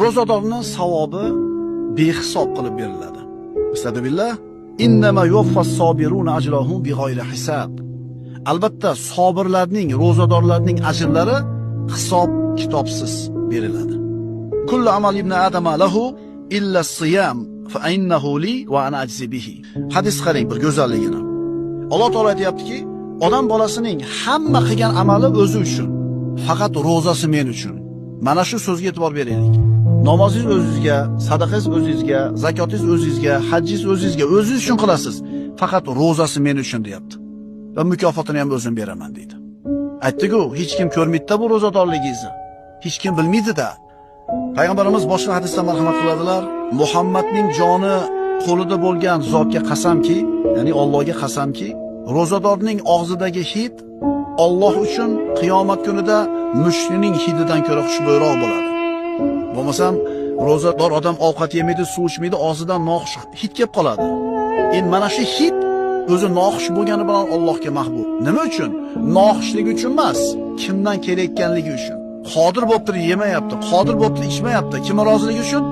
Ro'zadorning savobi behisob qilib beriladi. Astagfirullah. Innama yuwaffas sabiruna ajrahum bighayri hisab. Albatta sabirlarning, ro'zadorlarning ajrlari hisob kitobsiz beriladi. Kullu amal ibn adama lahu illa as-siyam fa innahu li wa ana ajzi bihi. Hadis qarang bir go'zalligini. Alloh taolo aytayaptiki, odam bolasining hamma qilgan amali o'zi uchun, faqat ro'zasi men uchun. Mana shu so'zga e'tibor beraylik. Namozingiz o'zingizga, sadaqangiz o'zingizga, zakotingiz o'zingizga, hajjingiz o'zingizga, o'zingiz uchun qilasiz. Faqat ro'zasi men uchun deyapti. Va mukofotini ham o'zim beraman deydi. Aytdi-ku, hech kim ko'rmaydi-da bu ro'zadorligingizni. Hech kim bilmaydi-da. Payg'ambarimiz boshqa hadisda marhamat qiladilar. Muhammadning joni qo'lida bo'lgan zotga qasamki, ya'ni Allohga qasamki, ro'zadorning og'zidagi hid Alloh uchun qiyomat kunida mushrining hididan ko'ra xushbo'yroq bo'ladi. Bo'lmasam, ro'zador odam ovqat yemaydi, suv ichmaydi, og'zidan noxush hid kelib qoladi. Endi mana shu hid o'zi noxush bo'lgani bilan Allohga mahbub. Nima uchun? Noxushligi uchun emas, kimdan kelayotganligi uchun. Qodir bo'lib turib yemayapti, qodir bo'lib turib ichmayapti. Kim roziligi uchun?